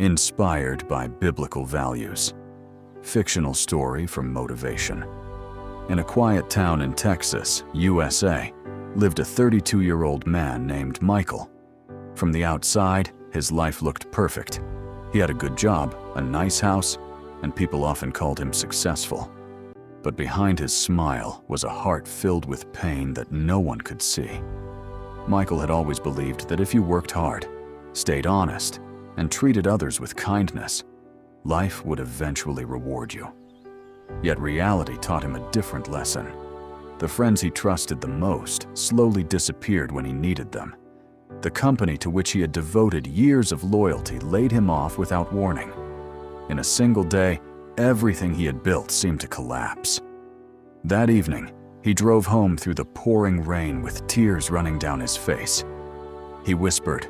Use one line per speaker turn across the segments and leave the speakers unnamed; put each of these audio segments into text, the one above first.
Inspired by biblical values. Fictional story from Motivation. In a quiet town in Texas, USA, lived a 32-year-old man named Michael. From the outside, his life looked perfect. He had a good job, a nice house, and people often called him successful. But behind his smile was a heart filled with pain that no one could see. Michael had always believed that if you worked hard, stayed honest, and treated others with kindness, life would eventually reward you. Yet reality taught him a different lesson. The friends he trusted the most slowly disappeared when he needed them. The company to which he had devoted years of loyalty laid him off without warning. In a single day, everything he had built seemed to collapse. That evening, he drove home through the pouring rain with tears running down his face. He whispered,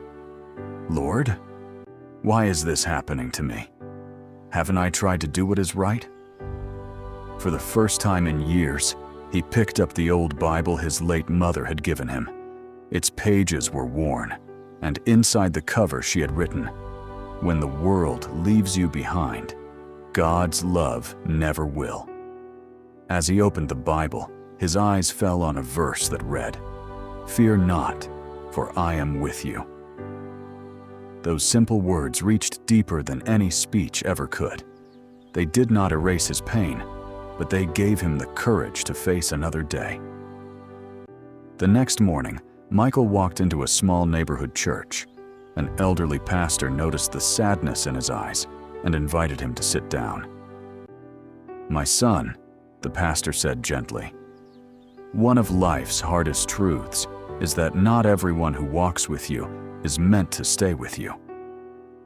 "Lord, why is this happening to me? Haven't I tried to do what is right?" For the first time in years, he picked up the old Bible his late mother had given him. Its pages were worn, and inside the cover she had written, "When the world leaves you behind, God's love never will." As he opened the Bible, his eyes fell on a verse that read, "Fear not, for I am with you." Those simple words reached deeper than any speech ever could. They did not erase his pain, but they gave him the courage to face another day. The next morning, Michael walked into a small neighborhood church. An elderly pastor noticed the sadness in his eyes and invited him to sit down. "My son," the pastor said gently, "one of life's hardest truths is that not everyone who walks with you is meant to stay with you.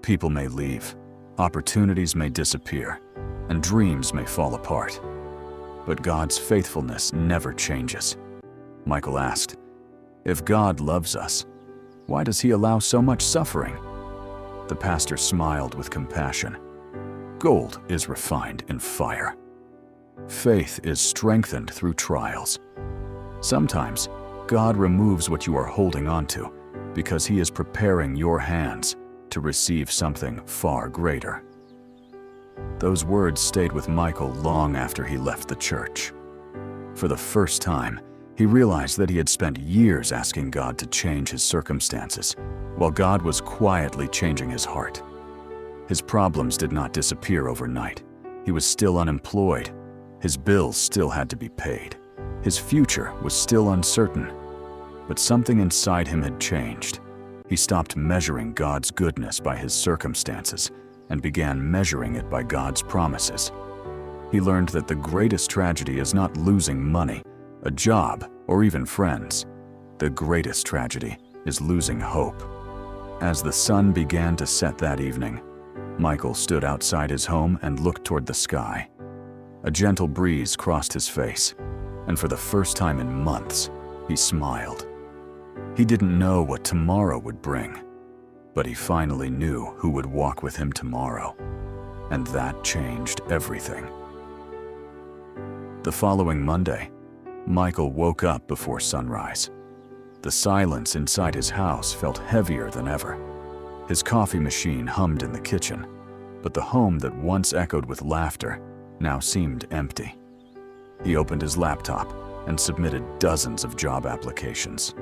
People may leave, opportunities may disappear, and dreams may fall apart. But God's faithfulness never changes." Michael asked, "If God loves us, why does He allow so much suffering?" The pastor smiled with compassion. "Gold is refined in fire. Faith is strengthened through trials. Sometimes God removes what you are holding onto because He is preparing your hands to receive something far greater." Those words stayed with Michael long after he left the church. For the first time, he realized that he had spent years asking God to change his circumstances, while God was quietly changing his heart. His problems did not disappear overnight. He was still unemployed. His bills still had to be paid. His future was still uncertain. But something inside him had changed. He stopped measuring God's goodness by his circumstances and began measuring it by God's promises. He learned that the greatest tragedy is not losing money, a job, or even friends. The greatest tragedy is losing hope. As the sun began to set that evening, Michael stood outside his home and looked toward the sky. A gentle breeze crossed his face, and for the first time in months, he smiled. He didn't know what tomorrow would bring, but he finally knew who would walk with him tomorrow, and that changed everything. The following Monday, Michael woke up before sunrise. The silence inside his house felt heavier than ever. His coffee machine hummed in the kitchen, but the home that once echoed with laughter now seemed empty. He opened his laptop and submitted dozens of job applications.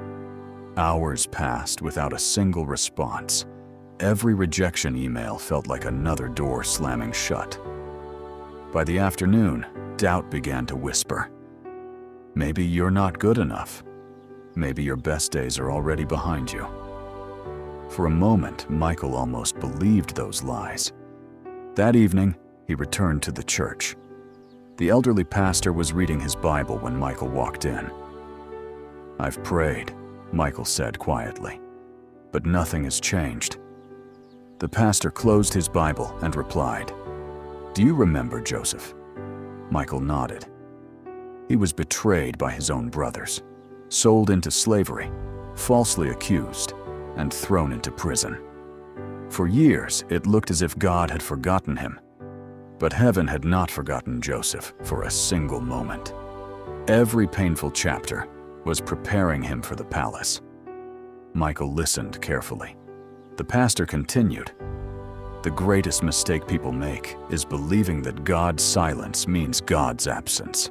Hours passed without a single response. Every rejection email felt like another door slamming shut. By the afternoon, doubt began to whisper. Maybe you're not good enough. Maybe your best days are already behind you. For a moment, Michael almost believed those lies. That evening, he returned to the church. The elderly pastor was reading his Bible when Michael walked in. "I've prayed," Michael said quietly, "but nothing has changed." The pastor closed his Bible and replied, "Do you remember Joseph?" Michael nodded. He was betrayed by his own brothers, sold into slavery, falsely accused, and thrown into prison. For years, it looked as if God had forgotten him. But heaven had not forgotten Joseph for a single moment. Every painful chapter was preparing him for the palace. Michael listened carefully. The pastor continued, The greatest mistake people make is believing that God's silence means God's absence.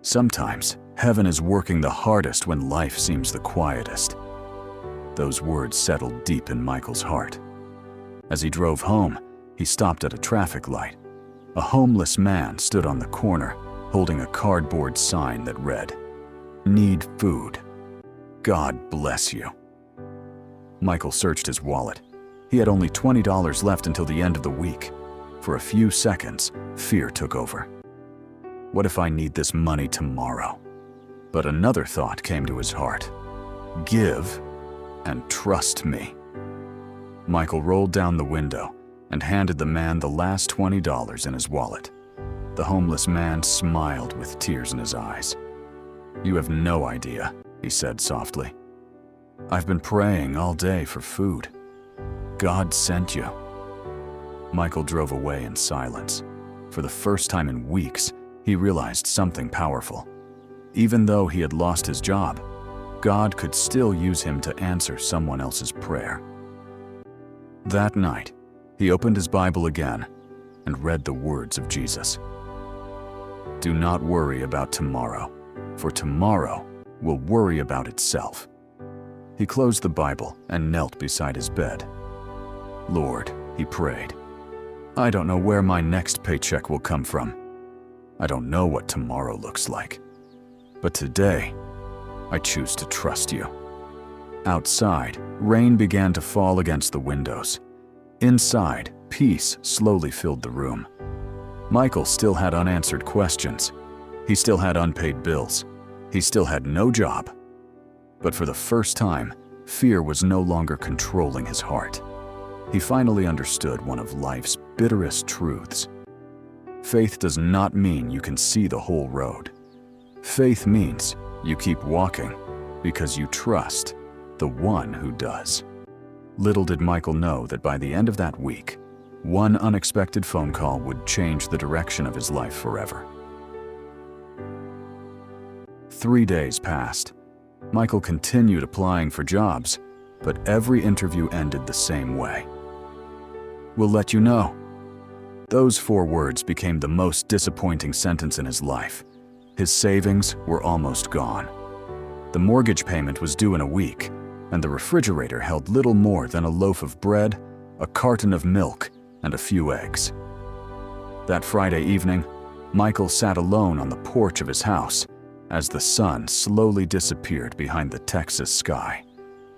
Sometimes, heaven is working the hardest when life seems the quietest. Those words settled deep in Michael's heart. As he drove home, he stopped at a traffic light. A homeless man stood on the corner, holding a cardboard sign that read, "Need food. God bless you." Michael searched his wallet. He had only $20 left until the end of the week. For a few seconds, fear took over. What if I need this money tomorrow? But another thought came to his heart. Give and trust me. Michael rolled down the window and handed the man the last $20 in his wallet. The homeless man smiled with tears in his eyes. "You have no idea," he said softly. "I've been praying all day for food. God sent you." Michael drove away in silence. For the first time in weeks, he realized something powerful. Even though he had lost his job, God could still use him to answer someone else's prayer. That night, he opened his Bible again and read the words of Jesus. "Do not worry about tomorrow, for tomorrow will worry about itself." He closed the Bible and knelt beside his bed. "Lord," he prayed, "I don't know where my next paycheck will come from. I don't know what tomorrow looks like. But today, I choose to trust you." Outside, rain began to fall against the windows. Inside, peace slowly filled the room. Michael still had unanswered questions. He still had unpaid bills. He still had no job. But for the first time, fear was no longer controlling his heart. He finally understood one of life's bitterest truths. Faith does not mean you can see the whole road. Faith means you keep walking because you trust the one who does. Little did Michael know that by the end of that week, one unexpected phone call would change the direction of his life forever. 3 days passed. Michael continued applying for jobs, but every interview ended the same way. "We'll let you know." Those 4 words became the most disappointing sentence in his life. His savings were almost gone. The mortgage payment was due in a week, and the refrigerator held little more than a loaf of bread, a carton of milk, and a few eggs. That Friday evening, Michael sat alone on the porch of his house as the sun slowly disappeared behind the Texas sky.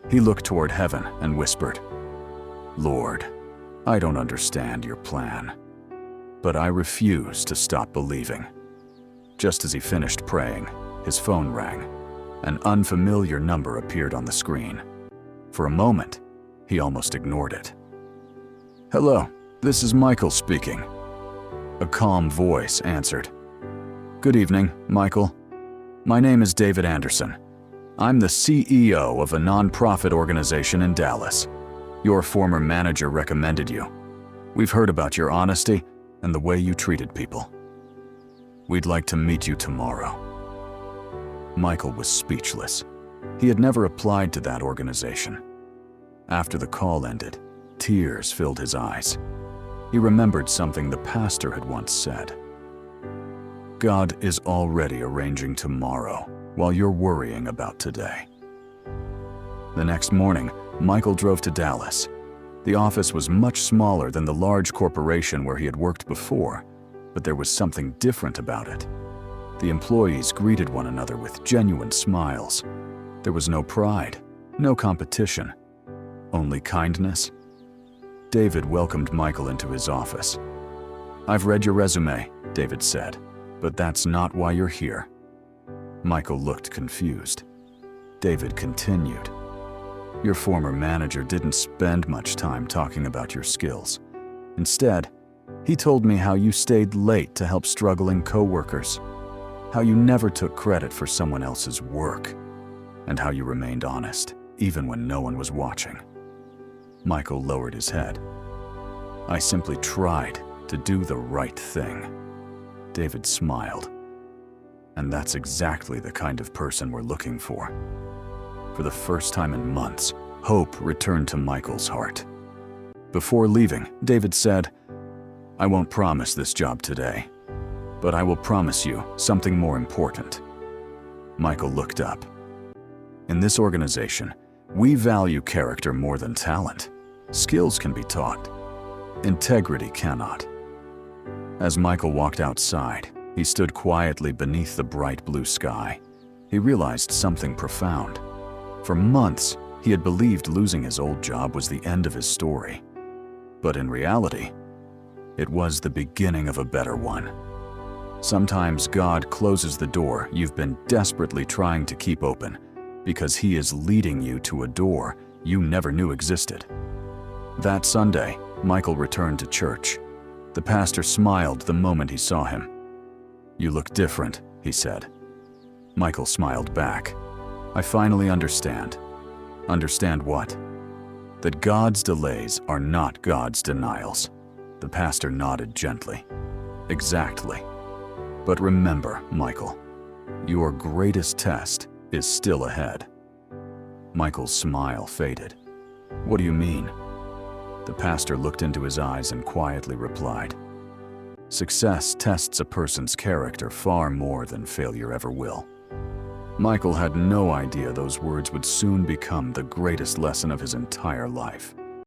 He looked toward heaven and whispered, "Lord, I don't understand your plan, but I refuse to stop believing." Just as he finished praying, his phone rang. An unfamiliar number appeared on the screen. For a moment, he almost ignored it. "Hello, this is Michael speaking." A calm voice answered. "Good evening, Michael. My name is David Anderson. I'm the CEO of a nonprofit organization in Dallas. Your former manager recommended you. We've heard about your honesty and the way you treated people. We'd like to meet you tomorrow." Michael was speechless. He had never applied to that organization. After the call ended, tears filled his eyes. He remembered something the pastor had once said. "God is already arranging tomorrow while you're worrying about today." The next morning, Michael drove to Dallas. The office was much smaller than the large corporation where he had worked before, but there was something different about it. The employees greeted one another with genuine smiles. There was no pride, no competition, only kindness. David welcomed Michael into his office. "I've read your resume," David said, "but that's not why you're here." Michael looked confused. David continued, "Your former manager didn't spend much time talking about your skills. Instead, he told me how you stayed late to help struggling coworkers, how you never took credit for someone else's work, and how you remained honest, even when no one was watching." Michael lowered his head. "I simply tried to do the right thing." David smiled. "And that's exactly the kind of person we're looking for." For the first time in months, hope returned to Michael's heart. Before leaving, David said, "I won't promise this job today, but I will promise you something more important." Michael looked up. "In this organization, we value character more than talent. Skills can be taught. Integrity cannot." As Michael walked outside, he stood quietly beneath the bright blue sky. He realized something profound. For months, he had believed losing his old job was the end of his story. But in reality, it was the beginning of a better one. Sometimes God closes the door you've been desperately trying to keep open because He is leading you to a door you never knew existed. That Sunday, Michael returned to church. The pastor smiled the moment he saw him. "You look different," he said. Michael smiled back. "I finally understand." "Understand what?" "That God's delays are not God's denials." The pastor nodded gently. "Exactly. But remember, Michael, your greatest test is still ahead." Michael's smile faded. "What do you mean?" The pastor looked into his eyes and quietly replied, "Success tests a person's character far more than failure ever will." Michael had no idea those words would soon become the greatest lesson of his entire life.